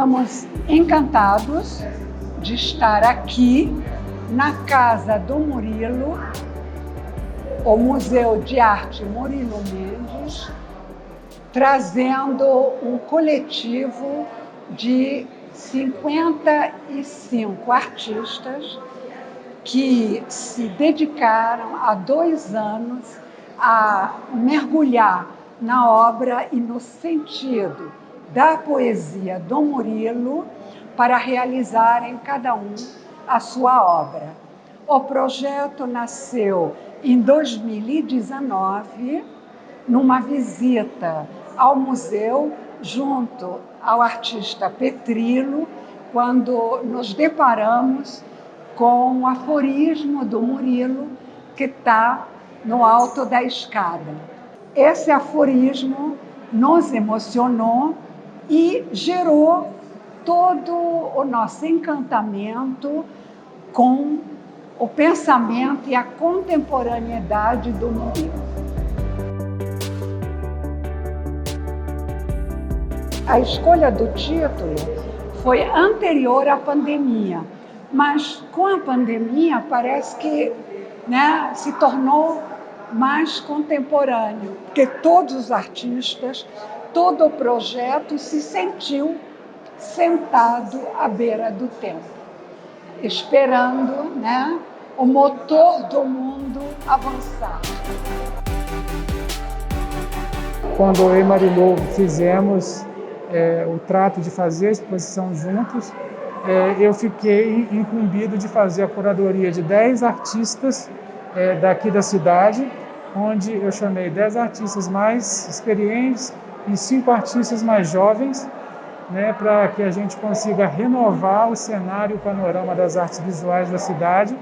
Estamos encantados de estar aqui na Casa do Murilo, o Museu de Arte Murilo Mendes, trazendo um coletivo de 55 artistas que se dedicaram há 2 anos a mergulhar na obra e no sentido da poesia do Murilo para realizarem cada um a sua obra. O projeto nasceu em 2019, numa visita ao museu junto ao artista Petrilo, quando nos deparamos com o aforismo do Murilo que está no alto da escada. Esse aforismo nos emocionou e gerou todo o nosso encantamento com o pensamento e a contemporaneidade do Murilo. A escolha do título foi anterior à pandemia, mas com a pandemia parece que se tornou mais contemporâneo, porque todos os artistas, todo o projeto se sentiu sentado à beira do tempo, esperando o motor do mundo avançar. Quando eu e Marilou fizemos o trato de fazer a exposição juntos, eu fiquei incumbido de fazer a curadoria de 10 artistas daqui da cidade, onde eu chamei 10 artistas mais experientes e 5 artistas mais jovens, para que a gente consiga renovar o cenário, o panorama das artes visuais da cidade,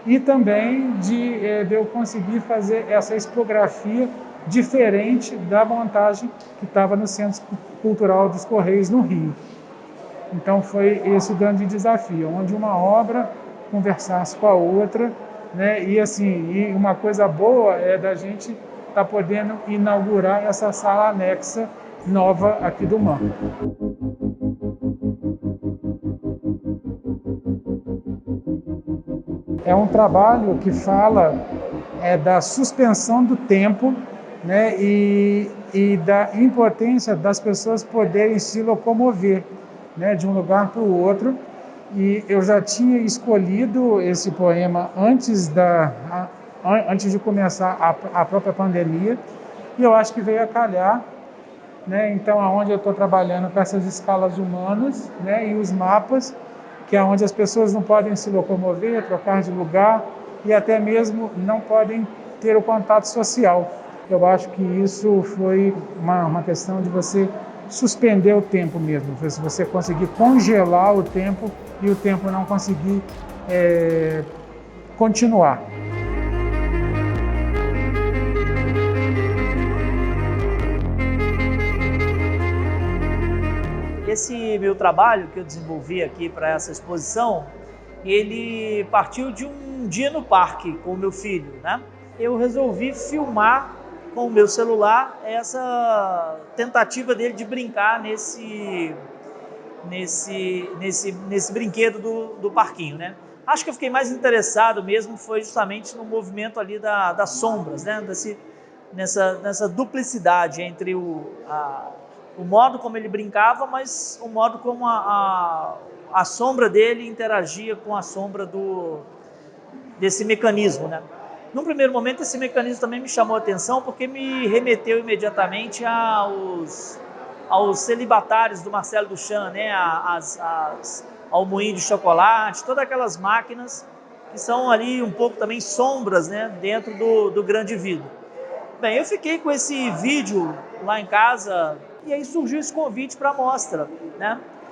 e também de eu conseguir fazer essa expografia diferente da montagem que estava no Centro Cultural dos Correios, no Rio. Então foi esse o grande desafio, onde uma obra conversasse com a outra, e uma coisa boa é da gente estar podendo inaugurar essa sala anexa nova aqui do MAM. É um trabalho que fala da suspensão do tempo, e da importância das pessoas poderem se locomover, de um lugar para o outro. E eu já tinha escolhido esse poema antes de começar a própria pandemia, e eu acho que veio a calhar, então aonde eu estou trabalhando com essas escalas humanas, e os mapas, que é onde as pessoas não podem se locomover, trocar de lugar, e até mesmo não podem ter o contato social. Eu acho que isso foi uma questão de você suspender o tempo mesmo, se você conseguir congelar o tempo e o tempo não conseguir continuar. Esse meu trabalho que eu desenvolvi aqui para essa exposição, ele partiu de um dia no parque com o meu filho, Eu resolvi filmar com o meu celular essa tentativa dele de brincar nesse brinquedo do parquinho, Acho que eu fiquei mais interessado mesmo foi justamente no movimento ali das sombras, nessa duplicidade entre o modo como ele brincava, mas o modo como a sombra dele interagia com a sombra desse mecanismo, Num primeiro momento, esse mecanismo também me chamou a atenção porque me remeteu imediatamente aos celibatários do Marcel Duchamp, ao moinho de chocolate, todas aquelas máquinas que são ali um pouco também sombras, dentro do grande vidro. Bem, eu fiquei com esse vídeo lá em casa e aí surgiu esse convite para a mostra,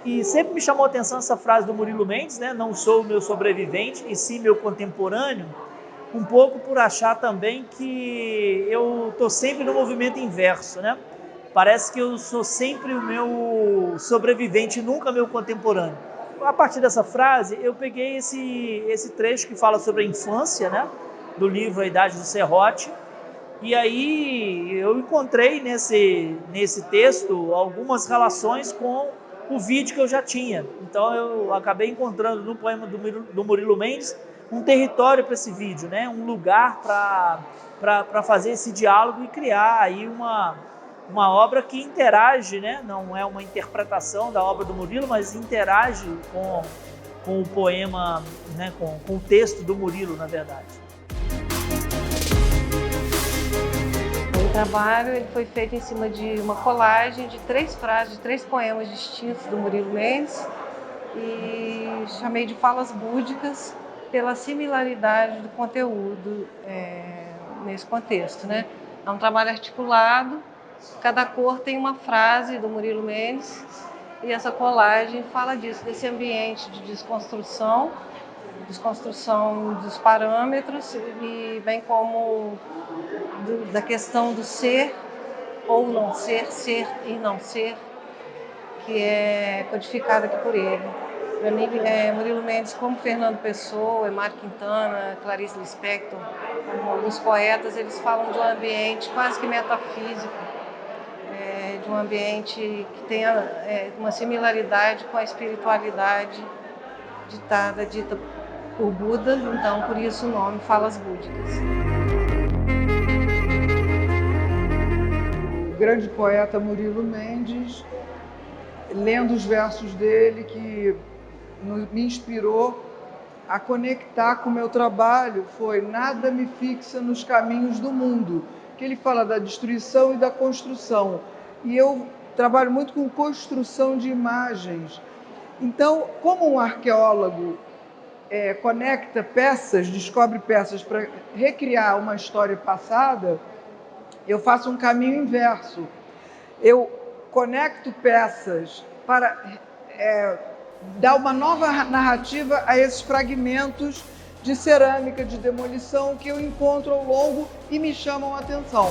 E sempre me chamou a atenção essa frase do Murilo Mendes, não sou o meu sobrevivente, e sim meu contemporâneo, um pouco por achar também que eu estou sempre no movimento inverso, Parece que eu sou sempre o meu sobrevivente, nunca meu contemporâneo. A partir dessa frase, eu peguei esse trecho que fala sobre a infância, do livro A Idade do Serrote, e aí eu encontrei nesse texto algumas relações com o vídeo que eu já tinha. Então eu acabei encontrando no poema do Murilo Mendes um território para esse vídeo, né? Um lugar para fazer esse diálogo e criar aí uma obra que interage, né? Não é uma interpretação da obra do Murilo, mas interage com o poema, né? Com o texto do Murilo, na verdade. O trabalho ele foi feito em cima de uma colagem de 3 frases, de 3 poemas distintos do Murilo Mendes, e chamei de falas búdicas pela similaridade do conteúdo nesse contexto, né? É um trabalho articulado, cada cor tem uma frase do Murilo Mendes, e essa colagem fala disso, desse ambiente de desconstrução dos parâmetros, e bem como da questão do ser ou não ser, ser e não ser, que é codificada aqui por ele. Para mim, Murilo Mendes, como Fernando Pessoa, Mário Quintana, Clarice Lispector, como alguns poetas, eles falam de um ambiente quase que metafísico, de um ambiente que tem uma similaridade com a espiritualidade dita por Buda, então por isso o nome Falas Búdicas. O grande poeta Murilo Mendes, lendo os versos dele, que me inspirou a conectar com o meu trabalho, foi "Nada me fixa nos caminhos do mundo", que ele fala da destruição e da construção. E eu trabalho muito com construção de imagens. Então, como um arqueólogo conecta peças, descobre peças para recriar uma história passada, eu faço um caminho inverso. Eu conecto peças para dar uma nova narrativa a esses fragmentos de cerâmica, de demolição, que eu encontro ao longo e me chamam a atenção.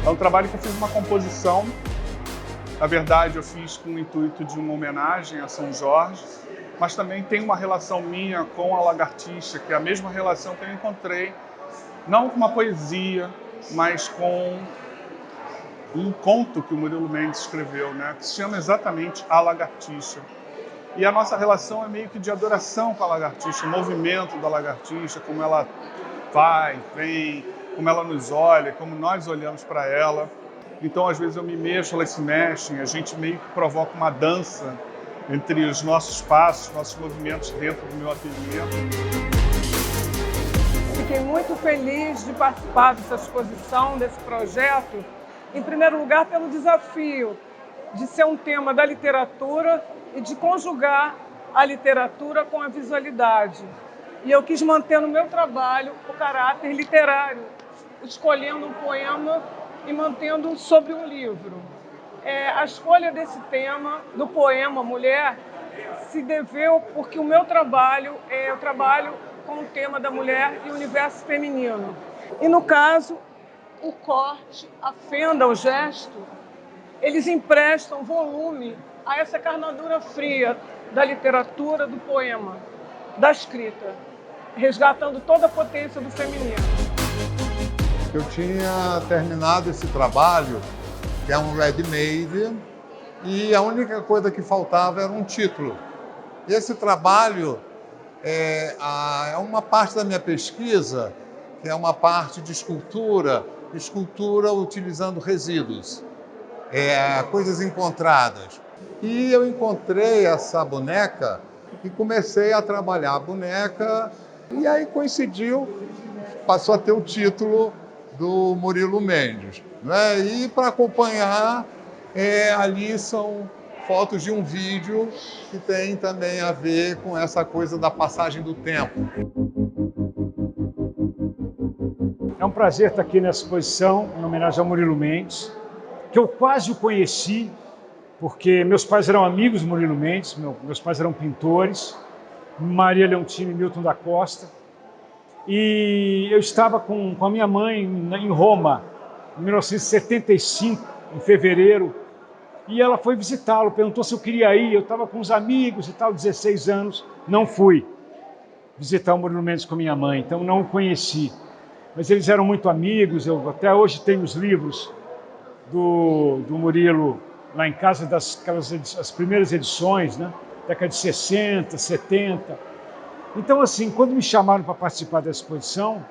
É um trabalho que eu fiz uma composição. Na verdade, eu fiz com o intuito de uma homenagem a São Jorge, mas também tem uma relação minha com a lagartixa, que é a mesma relação que eu encontrei, não com uma poesia, mas com um conto que o Murilo Mendes escreveu, né, que se chama exatamente A Lagartixa. E a nossa relação é meio que de adoração com a lagartixa, o movimento da lagartixa, como ela vai, vem, como ela nos olha, como nós olhamos para ela. Então, às vezes eu me mexo, elas se mexem, a gente meio que provoca uma dança entre os nossos passos, nossos movimentos dentro do meu ateliê. Fiquei muito feliz de participar dessa exposição, desse projeto, em primeiro lugar pelo desafio de ser um tema da literatura e de conjugar a literatura com a visualidade. E eu quis manter no meu trabalho o caráter literário, escolhendo um poema e mantendo sobre um livro. A escolha desse tema, do poema Mulher, se deveu porque o meu trabalho eu trabalho com o tema da mulher e o universo feminino. E no caso, o corte, a fenda, o gesto, eles emprestam volume a essa carnadura fria da literatura, do poema, da escrita, resgatando toda a potência do feminino. Eu tinha terminado esse trabalho, que é um ready-made, e a única coisa que faltava era um título. Esse trabalho é uma parte da minha pesquisa, que é uma parte de escultura utilizando resíduos, coisas encontradas. E eu encontrei essa boneca e comecei a trabalhar a boneca, e aí coincidiu, passou a ter o título do Murilo Mendes, né? E para acompanhar, ali são fotos de um vídeo que tem também a ver com essa coisa da passagem do tempo. É um prazer estar aqui nessa exposição, em homenagem ao Murilo Mendes, que eu quase o conheci, porque meus pais eram amigos do Murilo Mendes, meus pais eram pintores, Maria Leontine e Milton da Costa. E eu estava com a minha mãe em Roma, em 1975, em fevereiro, e ela foi visitá-lo, perguntou se eu queria ir, eu estava com uns amigos e tal, 16 anos, não fui visitar o Murilo Mendes com minha mãe, então não o conheci. Mas eles eram muito amigos, eu até hoje tenho os livros do Murilo lá em casa, as primeiras edições, né? Década de 60, 70. Então, assim, quando me chamaram para participar da exposição,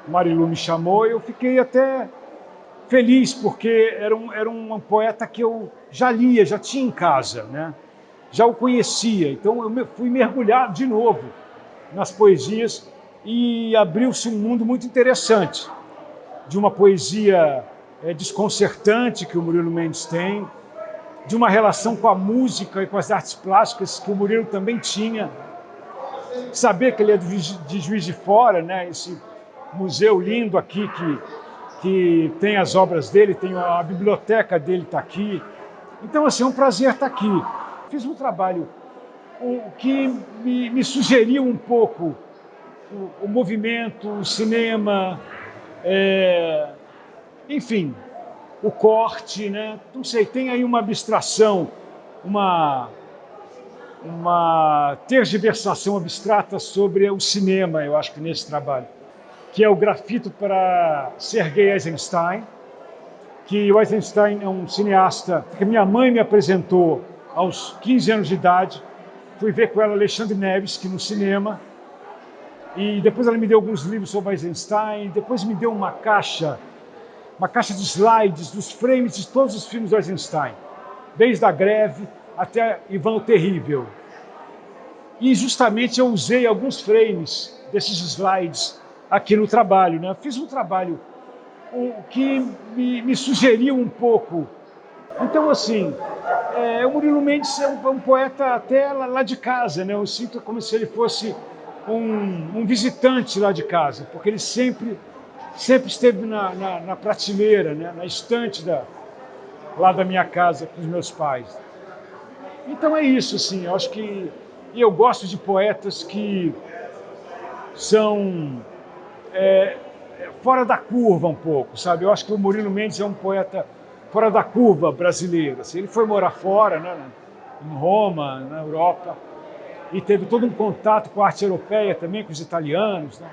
o Marilu me chamou, eu fiquei até feliz, porque era um poeta que eu já lia, já tinha em casa, né? Já o conhecia. Então, eu fui mergulhar de novo nas poesias e abriu-se um mundo muito interessante, de uma poesia desconcertante que o Murilo Mendes tem, de uma relação com a música e com as artes plásticas que o Murilo também tinha. Saber que ele é de Juiz de Fora, né? Esse museu lindo aqui que tem as obras dele, tem a biblioteca dele está aqui. Então, assim, é um prazer estar aqui. Fiz um trabalho que me sugeriu um pouco o movimento, o cinema, enfim, o corte, né? Não sei, tem aí uma abstração, uma tergiversação abstrata sobre o cinema, eu acho que nesse trabalho, que é o grafito para Sergei Eisenstein, que o Eisenstein é um cineasta que minha mãe me apresentou aos 15 anos de idade. Fui ver com ela Alexandre Nevsky no cinema, e depois ela me deu alguns livros sobre Eisenstein, depois me deu uma caixa de slides dos frames de todos os filmes do Eisenstein, desde A Greve até Ivan o Terrível. E justamente eu usei alguns frames desses slides aqui no trabalho, né? Fiz um trabalho que me sugeriu um pouco. Então, assim, o Murilo Mendes é um poeta até lá de casa, né? Eu sinto como se ele fosse um visitante lá de casa, porque ele sempre esteve na prateleira, né? Na estante lá da minha casa com os meus pais. Então é isso, assim, eu acho que eu gosto de poetas que são fora da curva um pouco, sabe? Eu acho que o Murilo Mendes é um poeta fora da curva brasileiro. Assim, ele foi morar fora, né? Em Roma, na Europa, e teve todo um contato com a arte europeia também, com os italianos, né?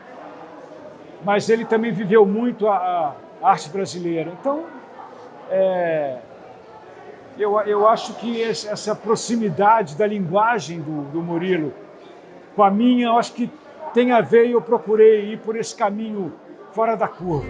Mas ele também viveu muito a arte brasileira. Então, eu acho que essa proximidade da linguagem do Murilo com a minha, eu acho que tem a ver, e eu procurei ir por esse caminho fora da curva.